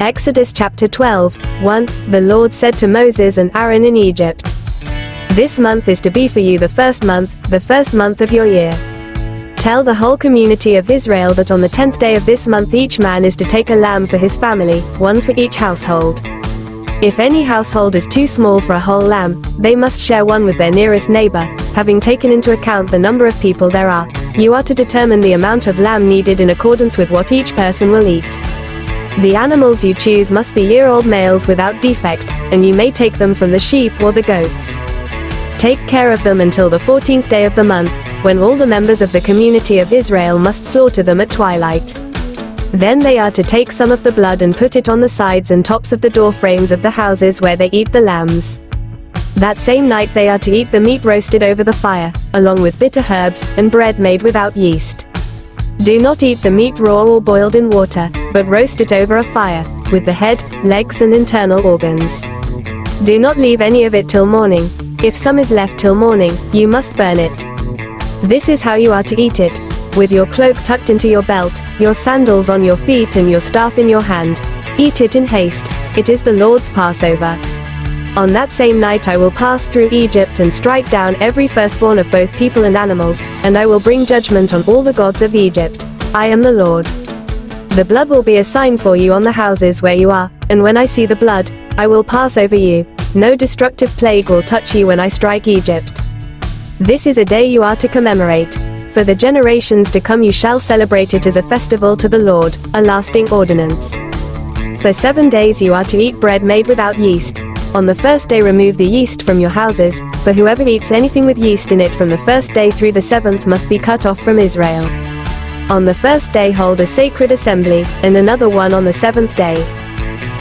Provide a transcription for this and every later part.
Exodus chapter 12, 1. The Lord said to Moses and Aaron in Egypt, "This month is to be for you the first month of your year. Tell the whole community of Israel that on the 10th day of this month each man is to take a lamb for his family, one for each household. If any household is too small for a whole lamb, they must share one with their nearest neighbor, having taken into account the number of people there are. You are to determine the amount of lamb needed in accordance with what each person will eat. The animals you choose must be year-old males without defect, and you may take them from the sheep or the goats. Take care of them until the 14th day of the month, when all the members of the community of Israel must slaughter them at twilight. Then they are to take some of the blood and put it on the sides and tops of the door frames of the houses where they eat the lambs. That same night they are to eat the meat roasted over the fire, along with bitter herbs, and bread made without yeast. Do not eat the meat raw or boiled in water, but roast it over a fire, with the head, legs and internal organs. Do not leave any of it till morning. If some is left till morning, you must burn it. This is how you are to eat it, with your cloak tucked into your belt, your sandals on your feet and your staff in your hand. Eat it in haste, it is the Lord's Passover. On that same night I will pass through Egypt and strike down every firstborn of both people and animals, and I will bring judgment on all the gods of Egypt. I am the Lord. The blood will be a sign for you on the houses where you are, and when I see the blood, I will pass over you. No destructive plague will touch you when I strike Egypt. This is a day you are to commemorate. For the generations to come you shall celebrate it as a festival to the Lord, a lasting ordinance. For 7 days you are to eat bread made without yeast. On the first day remove the yeast from your houses, for whoever eats anything with yeast in it from the first day through the 7th must be cut off from Israel. On the first day hold a sacred assembly, and another one on the 7th day.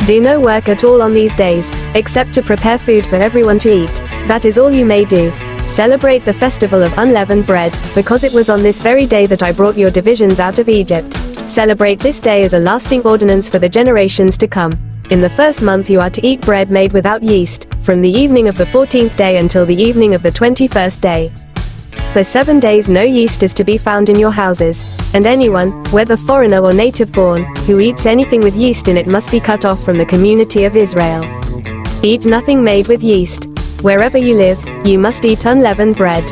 Do no work at all on these days, except to prepare food for everyone to eat. That is all you may do. Celebrate the festival of unleavened bread, because it was on this very day that I brought your divisions out of Egypt. Celebrate this day as a lasting ordinance for the generations to come. In the first month you are to eat bread made without yeast, from the evening of the 14th day until the evening of the 21st day. For 7 days no yeast is to be found in your houses, and anyone, whether foreigner or native born, who eats anything with yeast in it must be cut off from the community of Israel. Eat nothing made with yeast. Wherever you live, you must eat unleavened bread.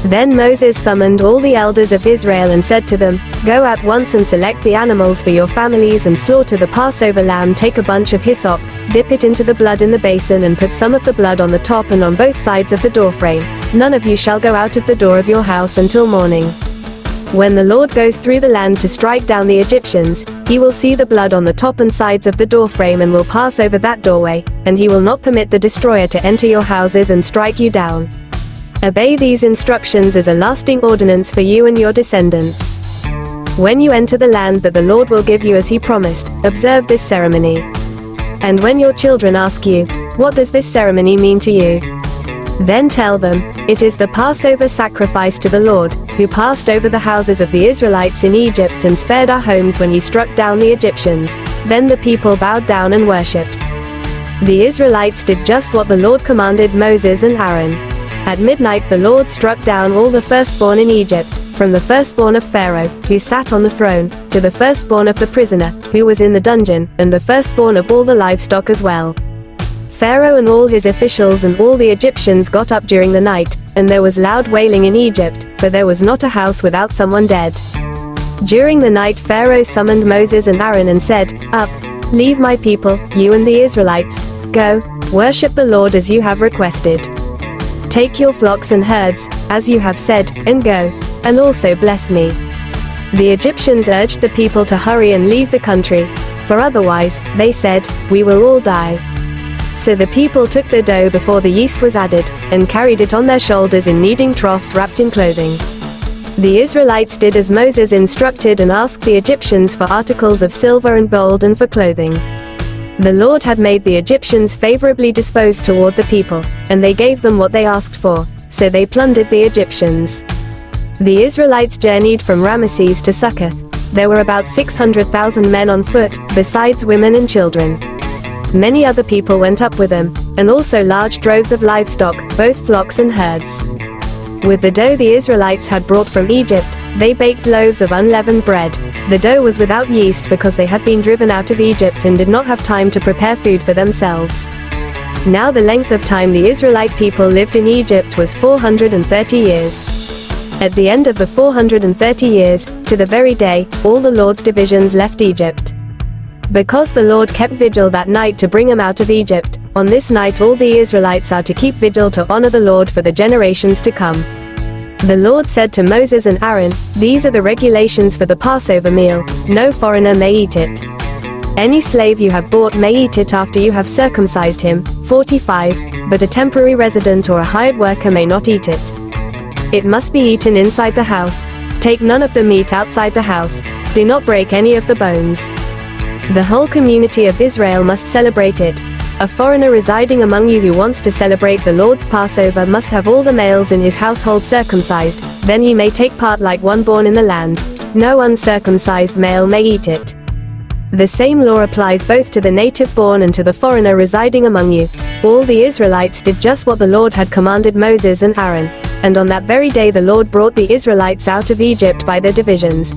Then Moses summoned all the elders of Israel and said to them, "Go at once and select the animals for your families and slaughter the Passover lamb. Take a bunch of hyssop, dip it into the blood in the basin and put some of the blood on the top and on both sides of the doorframe. None of you shall go out of the door of your house until morning. When the Lord goes through the land to strike down the Egyptians, he will see the blood on the top and sides of the doorframe and will pass over that doorway, and he will not permit the destroyer to enter your houses and strike you down. Obey these instructions as a lasting ordinance for you and your descendants. When you enter the land that the Lord will give you as he promised, observe this ceremony. And when your children ask you, 'What does this ceremony mean to you?' then tell them, 'It is the Passover sacrifice to the Lord, who passed over the houses of the Israelites in Egypt and spared our homes when he struck down the Egyptians.' Then the people bowed down and worshipped. The Israelites did just what the Lord commanded Moses and Aaron. At midnight the Lord struck down all the firstborn in Egypt, from the firstborn of Pharaoh, who sat on the throne, to the firstborn of the prisoner, who was in the dungeon, and the firstborn of all the livestock as well. Pharaoh and all his officials and all the Egyptians got up during the night, and there was loud wailing in Egypt, for there was not a house without someone dead. During the night Pharaoh summoned Moses and Aaron and said, 'Up, leave my people, you and the Israelites. Go, worship the Lord as you have requested. Take your flocks and herds, as you have said, and go, and also bless me.' The Egyptians urged the people to hurry and leave the country, for otherwise, they said, we will all die. So the people took the dough before the yeast was added, and carried it on their shoulders in kneading troughs wrapped in clothing. The Israelites did as Moses instructed and asked the Egyptians for articles of silver and gold and for clothing. The Lord had made the Egyptians favorably disposed toward the people, and they gave them what they asked for, so they plundered the Egyptians. The Israelites journeyed from Ramesses to Succoth. There were about 600,000 men on foot, besides women and children. Many other people went up with them, and also large droves of livestock, both flocks and herds. With the dough the Israelites had brought from Egypt, They baked loaves of unleavened bread. The dough was without yeast because they had been driven out of Egypt and did not have time to prepare food for themselves. Now the length of time the Israelite people lived in Egypt was 430 years. At the end of the 430 years, to the very day, all the Lord's divisions left Egypt. Because the Lord kept vigil that night to bring them out of Egypt, on this night all the Israelites are to keep vigil to honor the Lord for the generations to come. The Lord said to Moses and Aaron, "These are the regulations for the Passover meal. No foreigner may eat it. Any slave you have bought may eat it after you have circumcised him." 45. But a temporary resident or a hired worker may not eat it. It must be eaten inside the house. Take none of the meat outside the house. Do not break any of the bones. The whole community of Israel must celebrate it. A foreigner residing among you who wants to celebrate the Lord's Passover must have all the males in his household circumcised, then he may take part like one born in the land. No uncircumcised male may eat it. The same law applies both to the native born and to the foreigner residing among you. All the Israelites did just what the Lord had commanded Moses and Aaron. And on that very day the Lord brought the Israelites out of Egypt by their divisions.